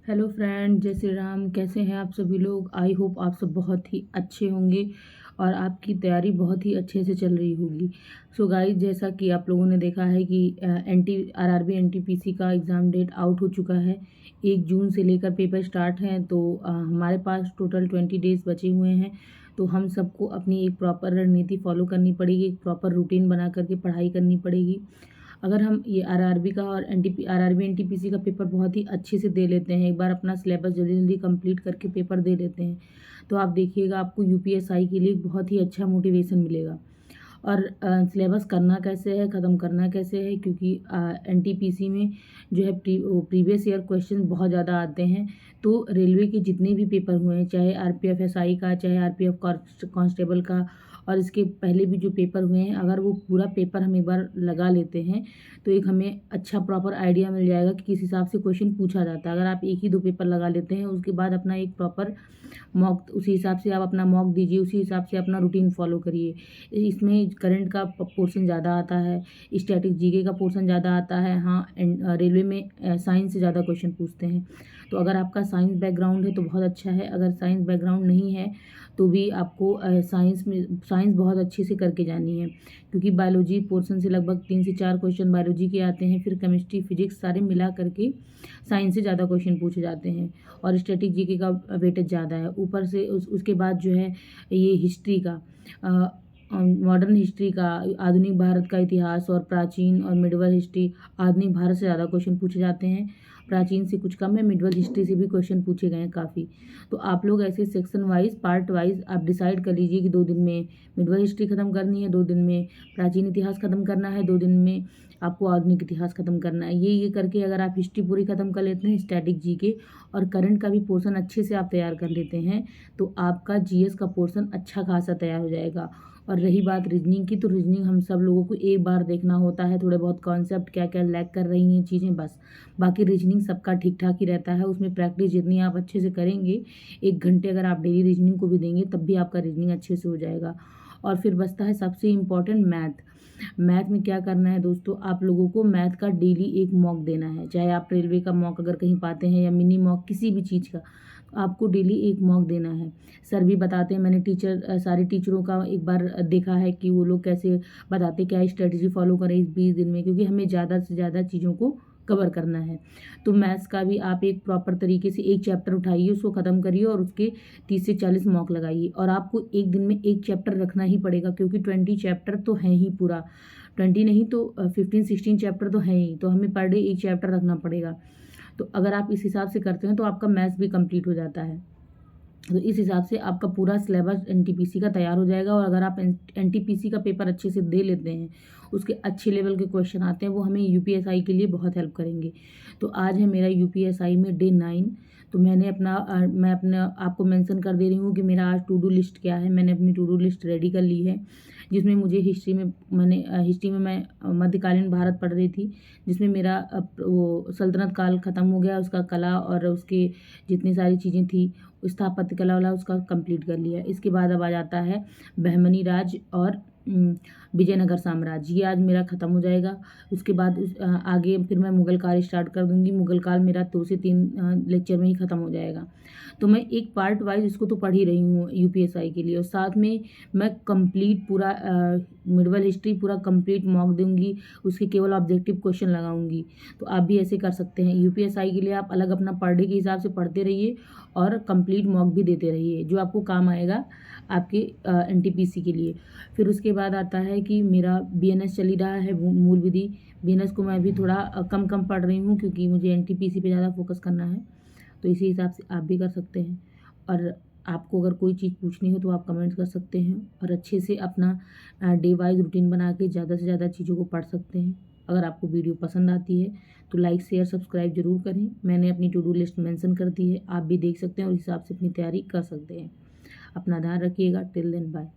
Hello friend, जय श्री राम। कैसे हैं आप सभी लोग? आई होप आप सब बहुत ही अच्छे होंगे और आपकी तैयारी बहुत ही अच्छे से चल रही होगी। सो गाइस, जैसा कि आप लोगों ने देखा है कि आरआरबी एनटीपीसी का एग्ज़ाम डेट आउट हो चुका है। 1 जून से लेकर पेपर स्टार्ट हैं, तो हमारे पास टोटल 20 डेज़ बचे हुए हैं। तो हम सबको अपनी एक प्रॉपर रणनीति फॉलो करनी पड़ेगी, एक प्रॉपर रूटीन बना करके पढ़ाई करनी पड़ेगी। अगर हम ये आरआरबी का और आरआरबी एनटीपीसी का पेपर बहुत ही अच्छे से दे लेते हैं, एक बार अपना सिलेबस जल्दी जल्दी कंप्लीट करके पेपर दे लेते हैं, तो आप देखिएगा आपको यूपीएसआई के लिए बहुत ही अच्छा मोटिवेशन मिलेगा। और सिलेबस करना कैसे है, ख़त्म करना कैसे है, क्योंकि एनटीपीसी में जो है प्रीवियस ईयर क्वेश्चन बहुत ज़्यादा आते हैं। तो रेलवे के जितने भी पेपर हुए हैं, चाहे आरपीएफ एसआई का, चाहे आरपीएफ कांस्टेबल का, और इसके पहले भी जो पेपर हुए हैं, अगर वो पूरा पेपर हम एक बार लगा लेते हैं तो एक हमें अच्छा प्रॉपर आइडिया मिल जाएगा कि किस हिसाब से क्वेश्चन पूछा जाता है। अगर आप एक ही 2 पेपर लगा लेते हैं, उसके बाद अपना एक प्रॉपर मॉक, उसी हिसाब से आप अपना मॉक दीजिए, उसी हिसाब से अपना रूटीन फॉलो करिए। इसमें करंट का पोर्शन ज़्यादा आता है, स्टैटिक जीके का पोर्शन ज़्यादा आता है। हाँ, रेलवे में साइंस से ज़्यादा क्वेश्चन पूछते हैं। तो अगर आपका साइंस बैकग्राउंड है तो बहुत अच्छा है, अगर साइंस बैकग्राउंड नहीं है तो भी आपको साइंस बहुत अच्छे से करके जानी है, क्योंकि बायोलॉजी पोर्शन से लगभग 3 से 4 क्वेश्चन बायोलॉजी के आते हैं, फिर केमिस्ट्री फिजिक्स सारे मिला करके साइंस से ज़्यादा क्वेश्चन पूछे जाते हैं, और स्टैटिक जीके का वेटेज ज़्यादा है। ऊपर से उसके बाद जो है ये हिस्ट्री का, मॉडर्न हिस्ट्री का, आधुनिक भारत का इतिहास, और प्राचीन और मिडवल हिस्ट्री, आधुनिक भारत से ज़्यादा क्वेश्चन पूछे जाते हैं, प्राचीन से कुछ कम है, मिडवल हिस्ट्री से भी क्वेश्चन पूछे गए हैं काफ़ी। तो आप लोग ऐसे सेक्शन वाइज, पार्ट वाइज आप डिसाइड कर लीजिए कि 2 दिन में मिडवल हिस्ट्री ख़त्म करनी है, 2 दिन में प्राचीन इतिहास ख़त्म करना है, 2 दिन में आपको आधुनिक इतिहास ख़त्म करना है। ये करके अगर आप हिस्ट्री पूरी ख़त्म कर लेते हैं, स्टैटिक जीके और करंट का भी पोर्शन अच्छे से आप तैयार कर लेते हैं, तो आपका जीएस का पोर्शन अच्छा खासा तैयार हो जाएगा। और रही बात रीजनिंग की, तो रीजनिंग हम सब लोगों को एक बार देखना होता है, थोड़े बहुत कॉन्सेप्ट क्या क्या लैग कर रही हैं चीज़ें, बस। बाकी रीजनिंग सबका ठीक ठाक ही रहता है। उसमें प्रैक्टिस जितनी आप अच्छे से करेंगे, 1 घंटे अगर आप डेली रीजनिंग को भी देंगे, तब भी आपका रीजनिंग अच्छे से हो जाएगा। और फिर बचता है सबसे इम्पॉर्टेंट मैथ। मैथ में क्या करना है दोस्तों, आप लोगों को मैथ का डेली एक मॉक देना है, चाहे आप रेलवे का मॉक अगर कहीं पाते हैं या मिनी मॉक किसी भी चीज़ का, आपको डेली एक मॉक देना है। सर भी बताते हैं, मैंने सारे टीचरों का एक बार देखा है कि वो लोग कैसे बताते, क्या स्ट्रेटजी फॉलो करें इस 20 दिन में, क्योंकि हमें ज़्यादा से ज़्यादा चीज़ों को कवर करना है। तो मैथ्स का भी आप एक प्रॉपर तरीके से एक चैप्टर उठाइए, उसको ख़त्म करिए और उसके 30 से 40 मॉक लगाइए। और आपको एक दिन में एक चैप्टर रखना ही पड़ेगा, क्योंकि 20 चैप्टर तो हैं ही, पूरा 20 नहीं तो 15-16 चैप्टर तो हैं ही, तो हमें पर डे एक चैप्टर रखना पड़ेगा। तो अगर आप इस हिसाब से करते हैं तो आपका मैथ्स भी कंप्लीट हो जाता है। तो इस हिसाब से आपका पूरा सिलेबस एनटीपीसी का तैयार हो जाएगा। और अगर आप एनटीपीसी का पेपर अच्छे से दे लेते हैं, उसके अच्छे लेवल के क्वेश्चन आते हैं, वो हमें यूपीएसआई के लिए बहुत हेल्प करेंगे। तो आज है मेरा यूपीएसआई में डे 9। तो मैं अपना आपको मेंशन कर दे रही हूँ कि मेरा आज टू डू लिस्ट क्या है। मैंने अपनी टू डू लिस्ट रेडी कर ली है, जिसमें मुझे हिस्ट्री में मैं मध्यकालीन भारत पढ़ रही थी, जिसमें मेरा वो सल्तनत काल ख़त्म हो गया, उसका कला और उसके जितनी सारी चीज़ें थी, स्थापत्य कला वाला उसका कंप्लीट कर लिया। इसके बाद अब आ जाता है बहमनी राज और विजयनगर साम्राज्य, ये आज मेरा ख़त्म हो जाएगा। उसके बाद आगे फिर मैं मुग़ल काल स्टार्ट कर दूँगी। मुग़ल काल मेरा 2 से 3 लेक्चर में ही ख़त्म हो जाएगा। तो मैं एक पार्ट वाइज इसको तो पढ़ ही रही हूँ यूपीएसआई के लिए, और साथ में मैं कंप्लीट पूरा मिडवल हिस्ट्री पूरा कंप्लीट मॉक दूँगी, उसके केवल ऑब्जेक्टिव क्वेश्चन लगाऊंगी। तो आप भी ऐसे कर सकते हैं। यूपीएसआई के लिए आप अलग अपना पर डे के हिसाब से पढ़ते रहिए और कंप्लीट मॉक भी देते रहिए, जो आपको काम आएगा आपके एनटीपीसी के लिए। फिर उसके बाद आता है कि मेरा बीएनएस चल ही रहा है, मूल विधि। बीएनएस को मैं अभी थोड़ा कम कम पढ़ रही हूँ, क्योंकि मुझे एनटीपीसी पे ज़्यादा फोकस करना है। तो इसी हिसाब से आप भी कर सकते हैं। और आपको अगर कोई चीज़ पूछनी हो तो आप कमेंट कर सकते हैं, और अच्छे से अपना डे वाइज रूटीन बना के ज़्यादा से ज़्यादा चीज़ों को पढ़ सकते हैं। अगर आपको वीडियो पसंद आती है तो लाइक शेयर सब्सक्राइब जरूर करें। मैंने अपनी टू डू लिस्ट मेंशन कर दी है, आप भी देख सकते हैं और इस हिसाब से अपनी तैयारी कर सकते हैं। अपना ध्यान रखिएगा। Till then bye.